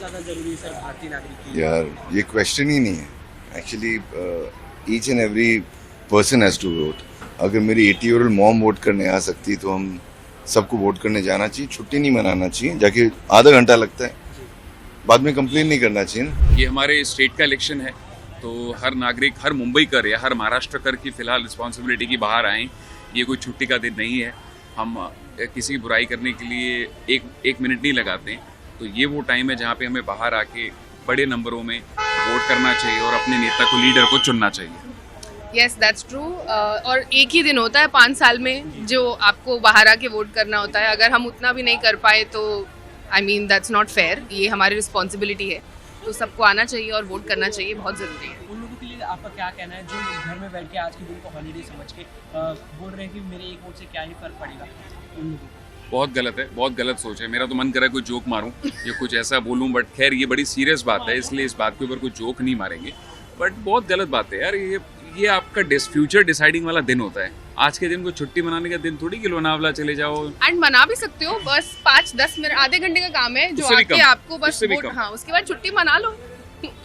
ज़्यादा जरूरी है सर भारतीय नागरिक की? यार ये क्वेश्चन ही नहीं है actually. Each and every person has to vote. अगर मेरी 80-year-old मॉम वोट करने आ सकती तो हम सबको वोट करने जाना चाहिए. छुट्टी नहीं मनाना चाहिए. जाके आधा घंटा लगता है, बाद में कंप्लेन नहीं करना चाहिए ना. ये हमारे स्टेट का इलेक्शन है, तो हर नागरिक, हर मुंबईकर या हर महाराष्ट्रकर की फिलहाल रिस्पॉन्सिबिलिटी की बाहर आएँ. ये कोई छुट्टी का दिन नहीं है. हम किसी की बुराई करने के लिए एक मिनट नहीं लगाते हैं. तो ये वो टाइम है जहाँ पे हमें बाहर आके बड़े नंबरों में वोट करना चाहिए और अपने नेता को, लीडर को चुनना चाहिए. Yes that's true. और एक ही दिन होता है 5 साल में जो आपको बाहर आके वोट करना होता है. अगर हम उतना भी नहीं कर पाए तो I mean that's not fair. ये हमारी रिस्पॉन्सिबिलिटी है, तो सबको आना चाहिए और वोट करना चाहिए. बहुत ज़रूरी है. उन लोगों के लिए आपका क्या कहना है जो घर में बैठ के आज के दिन को हॉलीडे समझ के बोल रहे हैं कि मेरे एक वोट से क्या ही फर्क पड़ेगा? उन लोगों को बहुत गलत है, बहुत गलत सोच है. मेरा तो मन कर रहा है कोई जोक मारूं या कुछ ऐसा बोलूं, बट खैर ये बड़ी सीरियस बात है, इसलिए इस बात के ऊपर कोई जोक नहीं मारेंगे. बट बहुत गलत बात है यार. ये आपका फ्यूचर डिसाइडिंग वाला दिन होता है. आज के दिन को छुट्टी मनाने का दिन थोड़ी कि लोनावला चले जाओ. एंड मना भी सकते हो, बस 5-10 मिनट, आधे घंटे का काम है जो उससे भी आके कम, आपको बस उससे भी वोट. कम. हाँ, उसके बाद छुट्टी मना लो.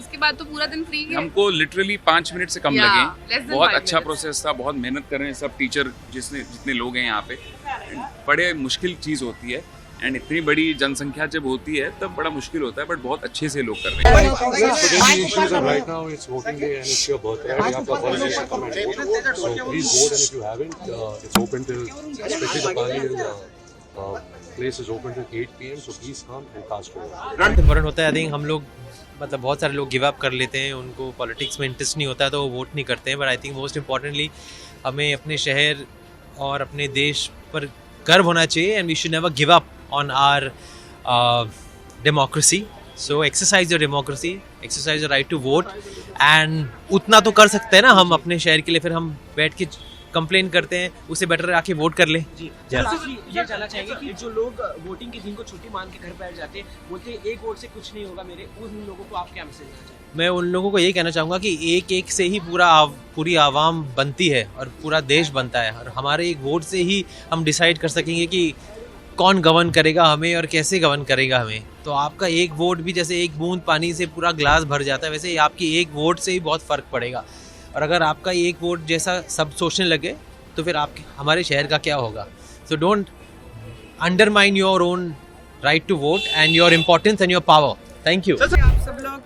उसके बाद तो पूरा दिन फ्री है. हमको लिटरली 5 मिनट से कम Yeah, लगे. less than बहुत 5 अच्छा minutes. प्रोसेस था. बहुत मेहनत कर रहे हैं सब टीचर, जितने लोग हैं यहाँ पे. बड़े मुश्किल चीज़ होती है, एंड इतनी बड़ी जनसंख्या जब होती है तब बड़ा मुश्किल होता है. बट बहुत अच्छे से लोग कर रहे हैं. The issues are right now it's voting day and it's your birthright. You have the opportunity to come and vote. So please vote, and if you haven't, it's open till, especially the Carnival place is open till 8 p.m. So please come and cast your vote. Important होता है. I think हम लोग मतलब बहुत सारे लोग give up कर लेते हैं, उनको पॉलिटिक्स में इंटरेस्ट नहीं होता है तो वो वोट नहीं करते हैं. But I think most importantly हमें अपने शहर और अपने देश पर गर्व होना चाहिए. And we should never give up on our democracy. So exercise your democracy, exercise your right to vote. And उतना तो कर सकते हैं ना हम अपने शहर के लिए. फिर हम बैठ के कंप्लेन करते हैं, उससे बेटर आके वोट कर ले. जी ये जानना चाहेंगे कि जो लोग वोटिंग के दिन को छुट्टी मान के घर बैठ जाते हैं, बोलते हैं एक वोट से कुछ नहीं होगा मेरे, उन लोगों को आप क्या मैसेज देना चाहेंगे? मैं उन लोगों को यही कहना चाहूँगा कि एक से ही पूरी आवाम बनती है और पूरा देश बनता है. और हमारे एक वोट से ही हम डिसाइड कर सकेंगे कि कौन गवर्न करेगा हमें और कैसे गवर्न करेगा हमें. तो आपका एक वोट भी जैसे एक बूंद पानी से पूरा ग्लास भर जाता है, वैसे ही आपकी एक वोट से ही बहुत फ़र्क पड़ेगा. और अगर आपका एक वोट जैसा सब सोचने लगे तो फिर आपके हमारे शहर का क्या होगा. So don't undermine your own right to vote and your importance and your power. Thank you. आप सब लोग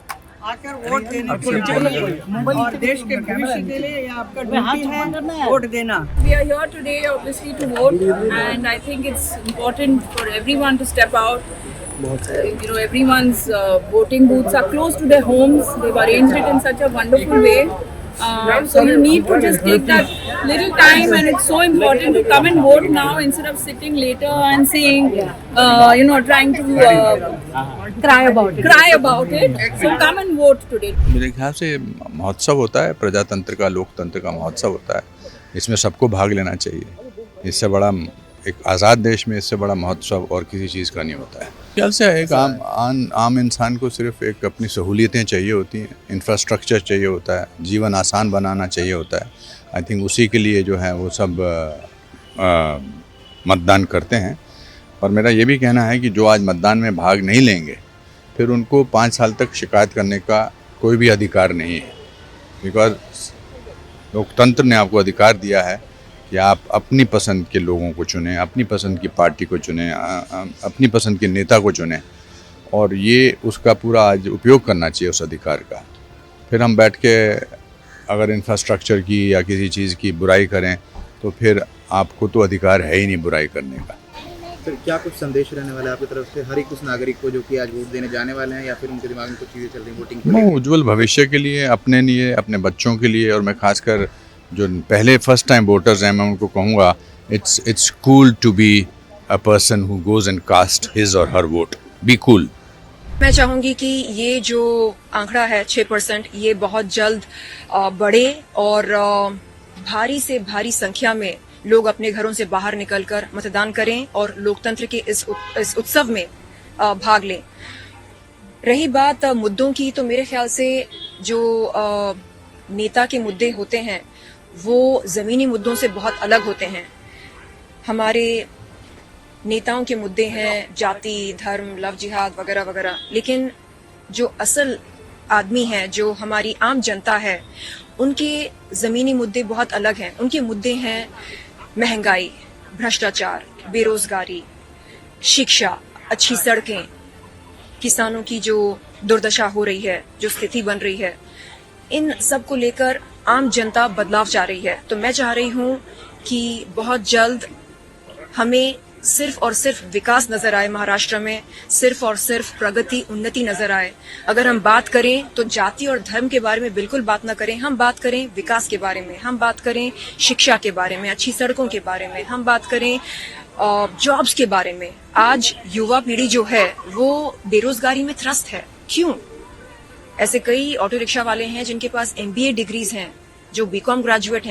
आकर वोट देने चाहिए और देश के भविष्य के लिए ये आपका ड्यूटी है वोट देना. We are here today obviously to vote, and I think it's important for everyone to step out. Everyone's voting booths are close to their homes. They've arranged it in such a wonderful way. So you need to just take that little time, and it's so important to come and vote now instead of sitting later and saying, trying to cry about it. So come and vote today. मेरे ख्याल से महोत्सव होता है, प्रजातंत्र का, लोकतंत्र का महोत्सव होता है. इसमें सबको भाग लेना चाहिए. इससे बड़ा एक आज़ाद देश में इससे बड़ा महोत्सव और किसी चीज़ का नहीं होता है. ख्याल से एक आम इंसान को सिर्फ एक अपनी सहूलियतें चाहिए होती हैं, इंफ्रास्ट्रक्चर चाहिए होता है, जीवन आसान बनाना चाहिए होता है. आई थिंक उसी के लिए जो है वो सब मतदान करते हैं. और मेरा ये भी कहना है कि जो आज मतदान में भाग नहीं लेंगे फिर उनको 5 साल तक शिकायत करने का कोई भी अधिकार नहीं है. बिकॉज लोकतंत्र ने आपको अधिकार दिया है कि आप अपनी पसंद के लोगों को चुनें, अपनी पसंद की पार्टी को चुनें, अपनी पसंद के नेता को चुनें. और ये उसका पूरा आज उपयोग करना चाहिए उस अधिकार का. फिर हम बैठ के अगर इंफ्रास्ट्रक्चर की या किसी चीज़ की बुराई करें तो फिर आपको तो अधिकार है ही नहीं बुराई करने का. सर क्या कुछ संदेश रहने वाला है आपकी तरफ से हर एक उस नागरिक को जो कि आज वोट देने जाने वाले हैं, या फिर उनके दिमाग में कुछ चीज़ें चल रही वोटिंग को? उज्जवल भविष्य के लिए, अपने लिए, अपने बच्चों के लिए. और मैं खासकर जो पहले फर्स्ट टाइम वोटर्स हैं मैं उनको कहूँगा it's cool to be a person who goes and cast his or her vote. Be cool. मैं चाहूँगी कि ये जो आंकड़ा है 6%, ये बहुत जल्द बढ़े और भारी से भारी संख्या में लोग अपने घरों से बाहर निकलकर मतदान करें और लोकतंत्र के इस उत्सव में भाग लें. रही बात मुद्दों की, तो मेरे ख्याल से जो नेता के मुद्दे होते हैं वो ज़मीनी मुद्दों से बहुत अलग होते हैं. हमारे नेताओं के मुद्दे हैं जाति, धर्म, लव जिहाद वगैरह वगैरह, लेकिन जो असल आदमी है, जो हमारी आम जनता है, उनके ज़मीनी मुद्दे बहुत अलग हैं। उनके मुद्दे हैं महंगाई, भ्रष्टाचार, बेरोजगारी, शिक्षा, अच्छी सड़कें, किसानों की जो दुर्दशा हो रही है, जो स्थिति बन रही है, इन सब को लेकर आम जनता बदलाव चाह रही है। तो मैं चाह रही हूँ कि बहुत जल्द हमें सिर्फ और सिर्फ विकास नजर आए महाराष्ट्र में, सिर्फ और सिर्फ प्रगति, उन्नति नजर आए। अगर हम बात करें तो जाति और धर्म के बारे में बिल्कुल बात ना करें, हम बात करें विकास के बारे में, हम बात करें शिक्षा के बारे में, अच्छी सड़कों के बारे में, हम बात करें जॉब्स के बारे में। आज युवा पीढ़ी जो है वो बेरोजगारी में त्रस्त है। क्यों? ऐसे कई ऑटो रिक्शा वाले हैं जिनके पास MBA डिग्रीज हैं, जो BCom ग्रेजुएट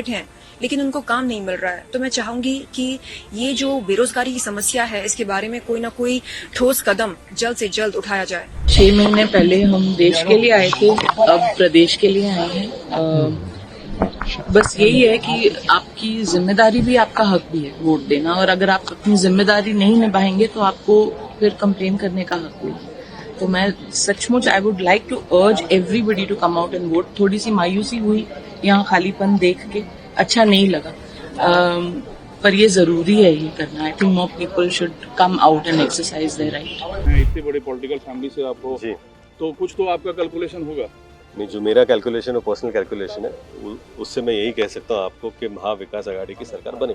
हैं, लेकिन उनको काम नहीं मिल रहा है। तो मैं चाहूंगी कि ये जो बेरोजगारी की समस्या है, इसके बारे में कोई ना कोई ठोस कदम जल्द से जल्द उठाया जाए। 6 महीने पहले हम देश के लिए आए थे, अब प्रदेश के लिए आए हैं। बस यही है कि आपकी जिम्मेदारी भी, आपका हक भी है वोट देना, और अगर आप अपनी जिम्मेदारी नहीं निभाएंगे तो आपको फिर कंप्लेन करने का हक भी है। तो मैं सचमुच I would like to urge everybody to come out and vote. थोड़ी सी मायूसी हुई यहाँ खालीपन देख के, अच्छा नहीं लगा, पर ये जरूरी है ये करना। I think more people should come out and exercise their right. इतनी बड़ी पॉलिटिकल फैमिली से आप हो, तो कुछ तो आपका कैलकुलेशन होगा। नहीं, जो मेरा कैलकुलेशन है पर्सनल कैलकुलेशन है, उससे मैं यही कह सकता हूँ आपको कि महाविकास आघाड़ी की सरकार बने।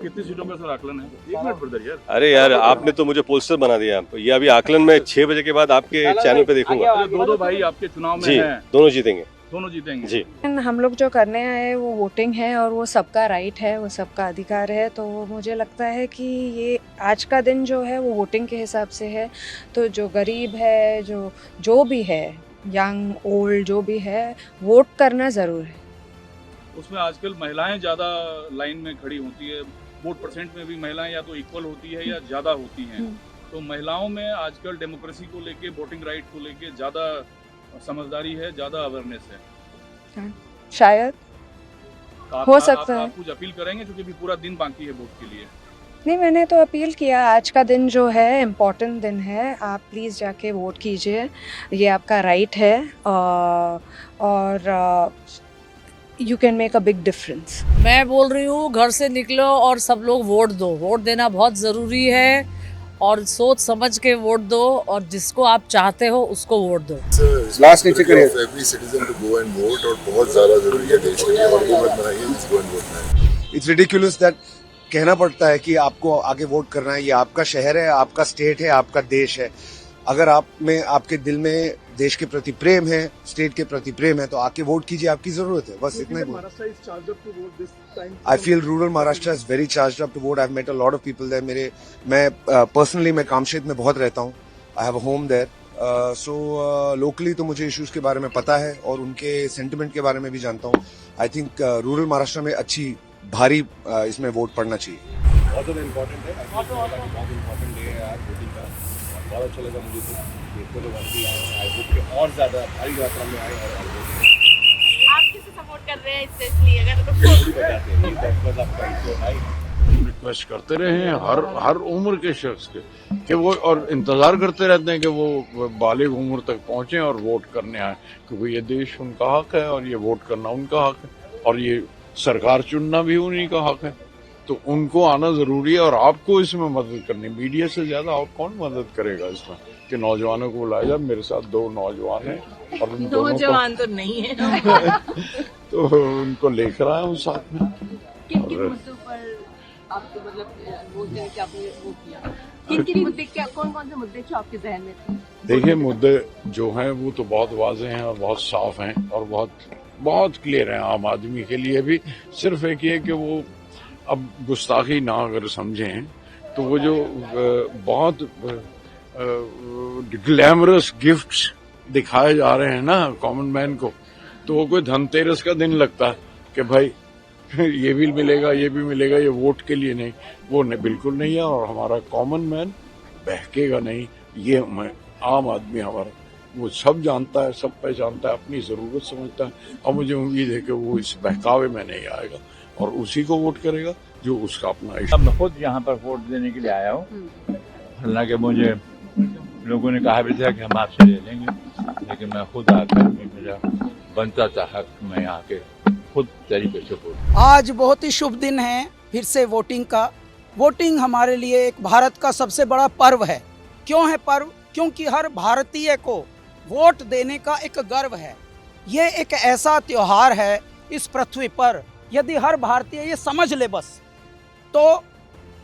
कितनी सीटों का सर आकलन है? एक मिनट ब्रदर यार। अरे यार, आपने तो मुझे पोस्टर बना दिया। ये अभी आकलन में 6 बजे के बाद आपके चैनल पे देखूंगा। दो भाई आपके चुनाव में हैं। दोनों जीतेंगे। दोनों जीतेंगे जी। हम लोग जो करने आए वो वोटिंग है, और वो सबका राइट है, वो सबका अधिकार है। तो मुझे लगता है कि ये आज का दिन जो है वो वोटिंग के हिसाब से है। तो जो गरीब है, जो भी है, यंग ओल्ड जो भी है, वोट करना ज़रूर है। उसमें आजकल महिलाएं ज़्यादा लाइन में खड़ी होती है। वोट परसेंट में भी महिलाएं या तो इक्वल होती है या ज़्यादा होती हैं। तो महिलाओं में आजकल डेमोक्रेसी को लेके, वोटिंग राइट को लेके ज़्यादा समझदारी है, ज़्यादा अवेयरनेस है। शायद हो सकता है। आप कुछ अपील करेंगे, क्योंकि अभी पूरा दिन बाकी है वोट के लिए? नहीं, मैंने तो अपील किया। आज का दिन जो है इम्पोर्टेंट दिन है, आप प्लीज़ जाके वोट कीजिए, ये आपका राइट है, और you can make a big difference. मैं बोल रही हूँ, घर से निकलो और सब लोग वोट दो। वोट देना बहुत ज़रूरी है, और सोच समझ के वोट दो, और जिसको आप चाहते हो उसको वोट दो। लास्ट नीचे करिए। Every citizen to go and vote, और बहुत ज़्यादा ज़रूरी है देश के लिए, और वो मत बनाइए जिसको वोट है। इट्स रिडिकुलस दैट कहना पड़ता है कि आपको आगे वोट करना है। ये आपका शहर है, आपका स्टेट है, आपका देश है। अगर आप में, आपके दिल में देश के प्रति प्रेम है, स्टेट के प्रति प्रेम है, तो आके वोट कीजिए, आपकी जरूरत है। बस इतना ही। I feel rural Maharashtra is very charged up to vote. I have met a lot of people there. मैं पर्सनली मैं कामशेत में बहुत रहता हूँ। I have a home there. So locally तो मुझे इश्यूज के बारे में पता है, और उनके सेंटिमेंट के बारे में भी जानता हूँ। आई थिंक रूरल महाराष्ट्र में अच्छी भारी इसमें वोट पड़ना चाहिए। बहुत ज़्यादा इम्पोर्टेंट है। बहुत इम्पोर्टेंट डे है आज वोटिंग का। बहुत अच्छा लगा मुझे तो देखते लोग आई होप कि और ज़्यादा भारी मात्रा में आए। और आप किसे सपोर्ट कर रहे हैं स्पेशली? अगर बताते हैं रिक्वेस्ट करते रहे हैं हर उम्र के शख्स के कि वो, और इंतजार करते रहते हैं कि वो बालिग उम्र तक पहुंचे और वोट करने आए, क्योंकि ये देश उनका हक है, और ये वोट करना उनका हक है, और ये सरकार चुनना भी उन्हीं का हक है। तो उनको आना जरूरी है, और आपको इसमें मदद करनी। मीडिया से ज्यादा और कौन मदद करेगा इसमें कि नौजवानों को बुलाया जाए। मेरे साथ 2 नौजवान हैं, और उन नौजवान तो नहीं है तो उनको लेकर आया हूँ साथ में। किन मुद्दों पर आपको मतलब बोलते हैं कि आपने वो किया? किन मुद्दे, क्या कौन से मुद्दे जो आपके जहन में थे? देखिए, मुद्दे जो हैं वो तो बहुत वाज़ेह हैं और बहुत साफ हैं और बहुत क्लियर हैं आम आदमी के लिए भी। सिर्फ एक ये कि वो अब गुस्ताखी ना अगर समझें तो वो जो बहुत ग्लैमरस गिफ्ट्स दिखाए जा रहे हैं ना कॉमन मैन को, तो वो कोई धनतेरस का दिन लगता है कि भाई ये भी मिलेगा, ये भी मिलेगा, ये वोट के लिए नहीं, वो नहीं, बिल्कुल नहीं है। और हमारा कॉमन मैन बहकेगा नहीं, ये आम आदमी हमारा वो सब जानता है, सब पहचानता है, अपनी ज़रूरत समझता है, और मुझे उम्मीद है कि वो इस बहकावे में नहीं आएगा और उसी को वोट करेगा जो उसका अपना इश्क। मैं खुद यहाँ पर वोट देने के लिए आया हूँ, हालांकि मुझे लोगों ने कहा भी था कि हम आपसे ले लेंगे, लेकिन मैं खुद आकर के मेरा बनता था हक, मैं आके खुद तरीके से वोट। आज बहुत ही शुभ दिन है फिर से वोटिंग का। वोटिंग हमारे लिए एक भारत का सबसे बड़ा पर्व है। क्यों है पर्व? क्योंकि हर भारतीय को वोट देने का एक गर्व है। ये एक ऐसा त्योहार है इस पृथ्वी पर, यदि हर भारतीय ये समझ ले बस, तो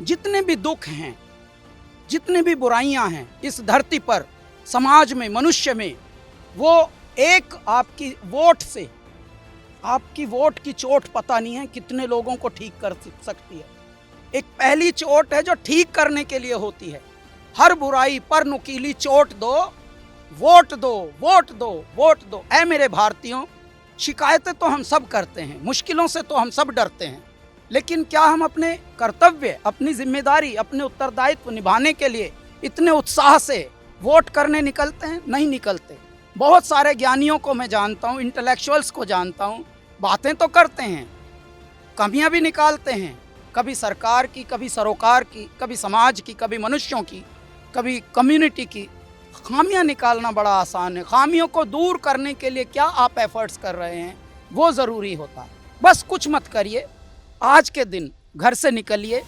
जितने भी दुख हैं, जितनी भी बुराइयां हैं इस धरती पर, समाज में, मनुष्य में, वो एक आपकी वोट से, आपकी वोट की चोट पता नहीं है कितने लोगों को ठीक कर सकती है। एक पहली चोट है जो ठीक करने के लिए होती है। हर बुराई पर नुकीली चोट दो, वोट दो, वोट दो, वोट दो। ऐ मेरे भारतीयों, शिकायतें तो हम सब करते हैं, मुश्किलों से तो हम सब डरते हैं, लेकिन क्या हम अपने कर्तव्य, अपनी जिम्मेदारी, अपने उत्तरदायित्व निभाने के लिए इतने उत्साह से वोट करने निकलते हैं? नहीं निकलते। बहुत सारे ज्ञानियों को मैं जानता हूँ, इंटेलेक्चुअल्स को जानता हूँ, बातें तो करते हैं, कमियां भी निकालते हैं, कभी सरकार की, कभी सरोकार की, कभी समाज की, कभी मनुष्यों की, कभी कम्युनिटी की। खामियां निकालना बड़ा आसान है। खामियों को दूर करने के लिए क्या आप एफर्ट्स कर रहे हैं, वो ज़रूरी होता है। बस कुछ मत करिए, आज के दिन घर से निकलिए,